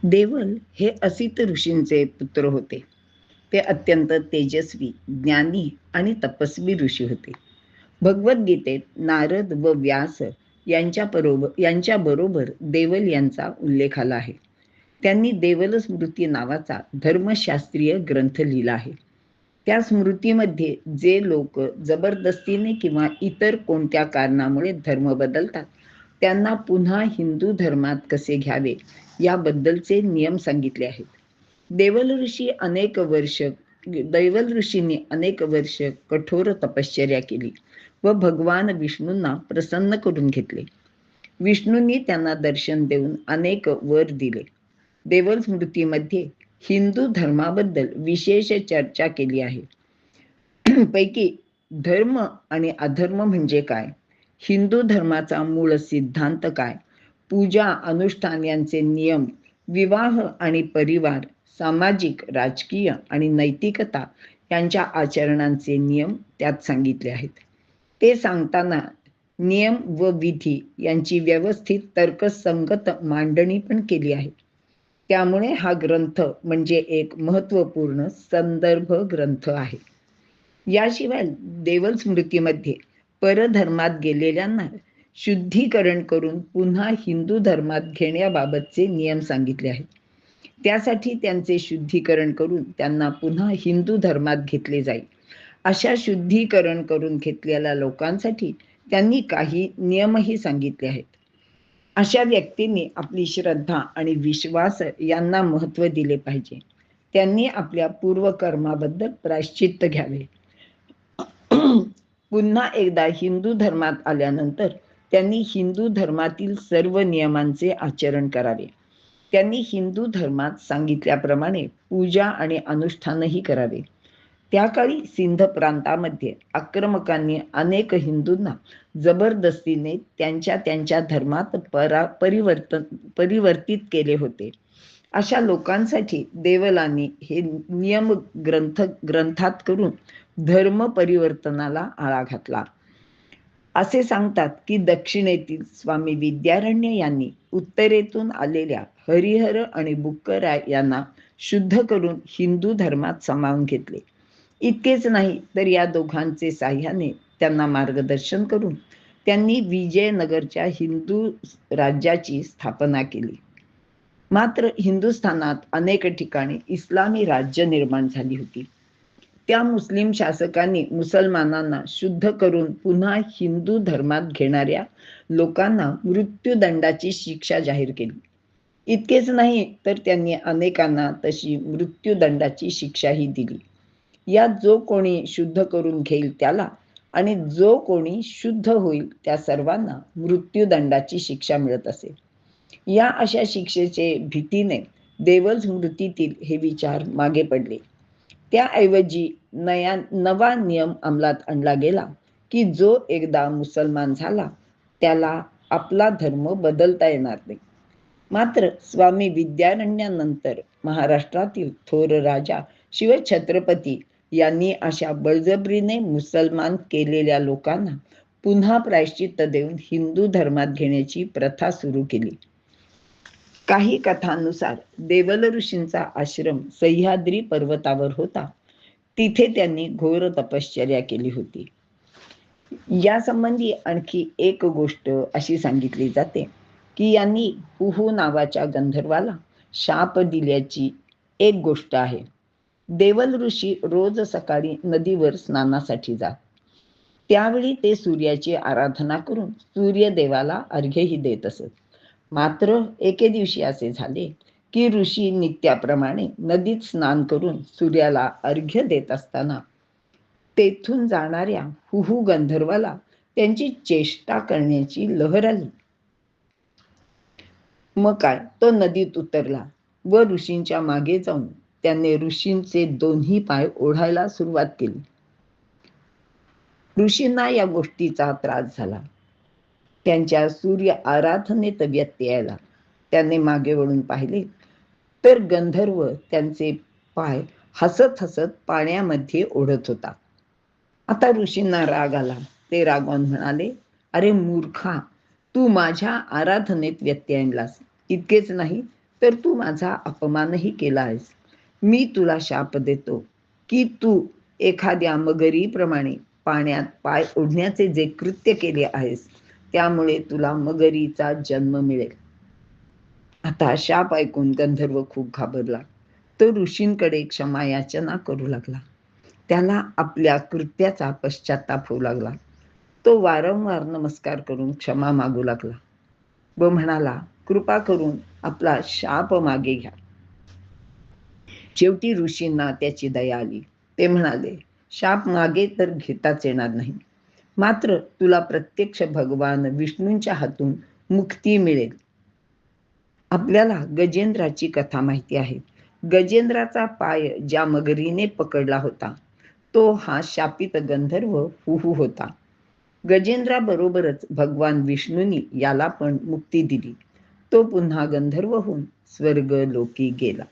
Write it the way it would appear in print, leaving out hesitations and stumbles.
देवल हे असित ऋषींचे पुत्र होते. ते अत्यंत तेजस्वी, ज्ञानी आणि तपस्वी ऋषी होते. भगवद्गीतेत नारद व व्यास यांच्याबरोबर देवल यांचा उल्लेख आला आहे. त्यांनी देवल स्मृती नावाचा धर्मशास्त्रीय ग्रंथ लिहिला आहे. त्या स्मृतीमध्ये जे लोक जबरदस्तीने किंवा इतर कोणत्या कारणामुळे धर्म बदलतात, त्यांना पुन्हा हिंदू धर्मात कसे घ्यावे याबद्दलचे नियम सांगितले आहेत. देवल ऋषी अनेक वर्ष दैवल ऋषींनी अनेक वर्ष कठोर तपश्चर्या केली व भगवान विष्णूंना प्रसन्न करून घेतले. विष्णूंनी त्यांना दर्शन देऊन अनेक वर दिले. देवल स्मृतीमध्ये हिंदू धर्माबद्दल विशेष चर्चा केली आहे. पैकी धर्म आणि अधर्म म्हणजे काय, हिंदू धर्माचा मूळ सिद्धांत काय, पूजा अनुष्ठान यांचे नियम, विवाह आणि परिवार, सामाजिक राजकीय आणि नैतिकता यांच्या आचरणांचे नियम त्यात सांगितले आहेत. ते सांगताना नियम व विधी यांची व्यवस्थित तर्कसंगत मांडणी पण केली आहे. त्यामुळे हा ग्रंथ म्हणजे एक महत्त्वपूर्ण संदर्भ ग्रंथ आहे. याशिवाय देवल स्मृतीमध्ये परधर्मात गेलेल्यांना शुद्धीकरण करून पुन्हा हिंदू धर्मात घेण्याबाबतचे नियम सांगितले आहेत. त्यासाठी त्यांचे शुद्धीकरण करून त्यांना पुन्हा हिंदू धर्मात घेतले जाईल. अशा शुद्धीकरण करून घेतलेल्या लोकांसाठी त्यांनी काही नियमही सांगितले आहेत. अशा व्यक्तींनी आपली श्रद्धा आणि विश्वास यांना महत्त्व दिले पाहिजे. त्यांनी आपल्या पूर्वकर्माबद्दल प्रायश्चित्त घ्यावे. पुन्हा एकदा हिंदू धर्मात आल्यानंतर त्यांनी हिंदू धर्मातील सर्व नियमांचे आचरण करावे. त्यांनी हिंदू धर्मात सांगितल्याप्रमाणे पूजा आणि अनुष्ठानही करावे. त्या काळी सिंध प्रांतामध्ये आक्रमकांनी अनेक हिंदूंना जबरदस्तीने त्यांच्या त्यांच्या धर्मात परिवर्तित केले होते. अशा लोकांसाठी देवलांनी हे नियम ग्रंथात करून धर्म परिवर्तनाला आळा घातला. असे सांगतात की दक्षिणेतील स्वामी विद्यारण्य यांनी उत्तरेतून आलेल्या हरिहर आणि बुक्कराय यांना शुद्ध करून हिंदू धर्मात सामावून घेतले. इतकेच नाही तर या दोघांचे साह्याने त्यांना मार्गदर्शन करून त्यांनी विजयनगरच्या हिंदू राज्याची स्थापना केली. मात्र हिंदुस्थानात अनेक ठिकाणी इस्लामी राज्य निर्माण झाली होती. त्या मुस्लिम शासकांनी मुसलमानांना शुद्ध करून पुन्हा हिंदू धर्मात घेणाऱ्या लोकांना मृत्यूदंडाची शिक्षा जाहीर केली. इतकेच नाही तर त्यांनी अनेकांना तशी मृत्यूदंडाची शिक्षाही दिली. यात जो कोणी शुद्ध करून घेईल त्याला आणि जो कोणी शुद्ध होईल त्या सर्वांना मृत्यूदंडाची शिक्षा मिळत असे. या अशा शिक्षेचे भीतीने देवल स्मृतीतील हे विचार मागे पडले. त्याऐवजी नवा नियम अंमलात आणला गेला की जो एकदा मुसलमान झाला त्याला आपला धर्म बदलता येणार नाही. मात्र स्वामी विद्यारण्यानंतर महाराष्ट्रातील थोर राजा शिवछत्रपती यांनी अशा बळजबरीने मुसलमान केलेल्या लोकांना पुन्हा प्रायश्चित्त देऊन हिंदू धर्मात घेण्याची प्रथा सुरू केली. काही कथांनुसार देवल ऋषींचा आश्रम सह्याद्री पर्वतावर होता. तिथे त्यांनी घोर तपश्चर्या केली होती. यासंबंधी आणखी एक गोष्ट अशी सांगितली जाते की यांनी हुहू नावाच्या गंधर्वाला शाप दिल्याची एक गोष्ट आहे. देवल ऋषी रोज सकाळी नदीवर स्नानासाठी जात. त्यावेळी ते सूर्याची आराधना करून सूर्यदेवाला अर्घ्यही देत असत. मात्र एके दिवशी असे झाले की ऋषी नित्याप्रमाणे नदीत स्नान करून सूर्याला अर्घ्य देत असताना तेथून जाणाऱ्या हुहू गंधर्वाला त्यांची चेष्टा करण्याची लहर आली. मग काय, तो नदीत उतरला व ऋषींच्या मागे जाऊन त्याने ऋषींचे दोन्ही पाय ओढायला सुरुवात केली. ऋषींना या गोष्टीचा त्रास झाला. त्यांच्या सूर्य आराधनेत व्यत्यय आला. त्याने मागे वळून पाहिले तर गंधर्व त्यांचे पाय हसत हसत पाण्यामध्ये ओढत होता. आता ऋषींना राग आला. ते रागावून म्हणाले, अरे मूर्खा, तू माझ्या आराधनेत व्यत्यय आणलास. इतकेच नाही तर तू माझा अपमानही केला आहेस. मी तुला शाप देतो की तू एखाद्या मगरीप्रमाणे पाण्यात पाय ओढण्याचे जे कृत्य केले आहेस, त्यामुळे तुला मगरीचा जन्म मिळेल. आता शाप ऐकून गंधर्व खूप घाबरला. तो ऋषींकडे क्षमा याचना करू लागला. त्याला आपल्या कृत्याचा पश्चाताप होऊ लागला. तो वारंवार नमस्कार करून क्षमा मागू लागला व म्हणाला, कृपा करून आपला शाप मागे घ्या. शेवटी ऋषींना त्याची दया आली. ते म्हणाले, शाप मागे तर घेताच येणार नाही, मात्र तुला प्रत्यक्ष भगवान विष्णूंच्या हातून मुक्ती मिळेल. आपल्याला गजेंद्राची कथा माहिती आहे. गजेंद्राचा पाय ज्या मगरीने पकडला होता, तो हा शापित गंधर्व हुहू होता. गजेंद्राबरोबरच भगवान विष्णूंनी याला पण मुक्ती दिली. तो पुन्हा गंधर्व होऊन स्वर्ग लोकी गेला.